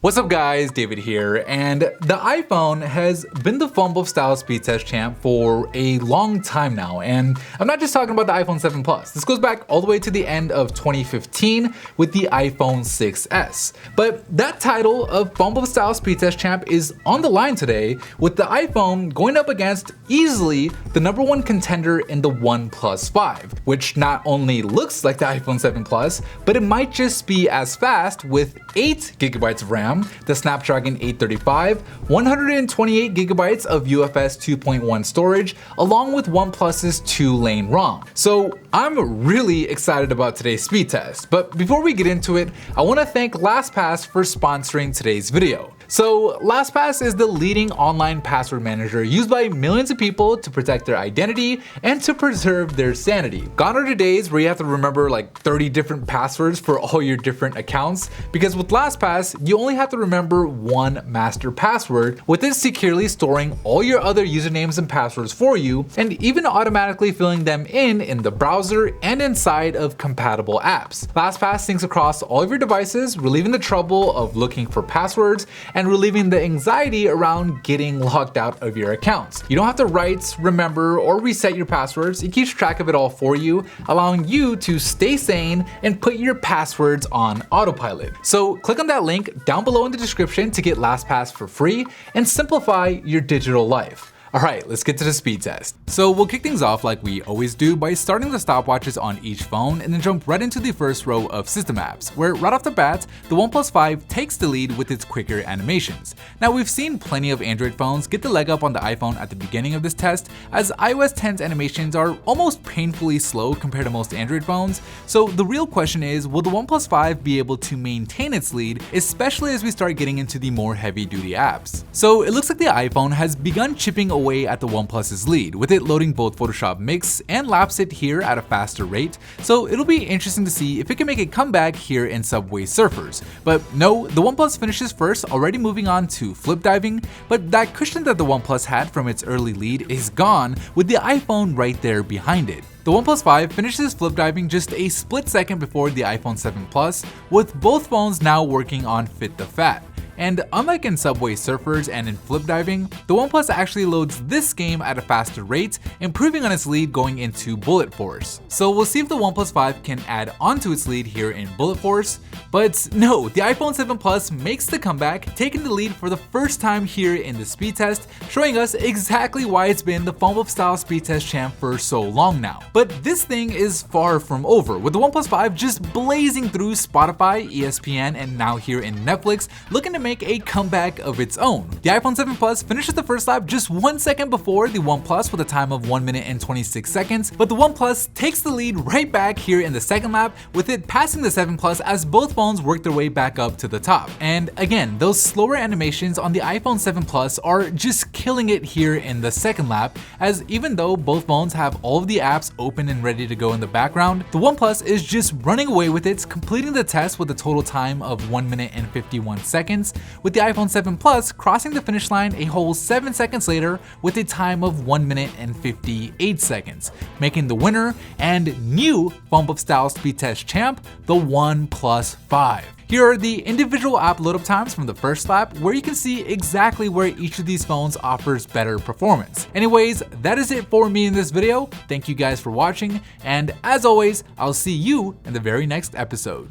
What's up guys, David here, and the iPhone has been the PhoneBuff style speed test champ for a long time now, and I'm not just talking about the iPhone 7 Plus. This goes back all the way to the end of 2015 with the iPhone 6s. But that title of PhoneBuff style speed test champ is on the line today with the iPhone going up against easily the #1 contender in the OnePlus 5, which not only looks like the iPhone 7 Plus, but it might just be as fast with 8GB of RAM, the Snapdragon 835, 128GB of UFS 2.1 storage, along with OnePlus's 2-lane ROM. So I'm really excited about today's speed test, but before we get into it, I want to thank LastPass for sponsoring today's video. So LastPass is the leading online password manager used by millions of people to protect their identity and to preserve their sanity. Gone are the days where you have to remember like 30 different passwords for all your different accounts, because with LastPass, you only have to remember one master password, with it securely storing all your other usernames and passwords for you, and even automatically filling them in the browser and inside of compatible apps. LastPass syncs across all of your devices, relieving the trouble of looking for passwords and relieving the anxiety around getting locked out of your accounts. You don't have to write, remember, or reset your passwords. It keeps track of it all for you, allowing you to stay sane and put your passwords on autopilot. So click on that link down below in the description to get LastPass for free and simplify your digital life. Alright, let's get to the speed test. So we'll kick things off like we always do by starting the stopwatches on each phone and then jump right into the first row of system apps, where right off the bat, the OnePlus 5 takes the lead with its quicker animations. Now we've seen plenty of Android phones get the leg up on the iPhone at the beginning of this test, as iOS 10's animations are almost painfully slow compared to most Android phones. So the real question is, will the OnePlus 5 be able to maintain its lead, especially as we start getting into the more heavy-duty apps? So it looks like the iPhone has begun chipping away at the OnePlus's lead, with it loading both Photoshop Mix and Lapse-It here at a faster rate, so it'll be interesting to see if it can make a comeback here in Subway Surfers. But no, the OnePlus finishes first, already moving on to flip diving, but that cushion that the OnePlus had from its early lead is gone, with the iPhone right there behind it. The OnePlus 5 finishes flip diving just a split second before the iPhone 7 Plus, with both phones now working on Fit the Fat. And unlike in Subway Surfers and in flip diving, the OnePlus actually loads this game at a faster rate, improving on its lead going into Bullet Force. So we'll see if the OnePlus 5 can add onto its lead here in Bullet Force. But no, the iPhone 7 Plus makes the comeback, taking the lead for the first time here in the speed test, showing us exactly why it's been the PhoneBuff style speed test champ for so long now. But this thing is far from over, with the OnePlus 5 just blazing through Spotify, ESPN, and now here in Netflix, looking to make a comeback of its own. The iPhone 7 Plus finishes the first lap just 1 second before the OnePlus with a time of 1 minute and 26 seconds, but the OnePlus takes the lead right back here in the second lap, with it passing the 7 Plus as both phones work their way back up to the top. And again, those slower animations on the iPhone 7 Plus are just killing it here in the second lap, as even though both phones have all of the apps open and ready to go in the background, the OnePlus is just running away with it, completing the test with a total time of 1 minute and 51 seconds, with the iPhone 7 Plus crossing the finish line a whole 7 seconds later with a time of 1 minute and 58 seconds, making the winner and new PhoneBuff style speed test champ the OnePlus 5. Here are the individual app load-up times from the first lap, where you can see exactly where each of these phones offers better performance. Anyways, that is it for me in this video. Thank you guys for watching, and as always, I'll see you in the very next episode.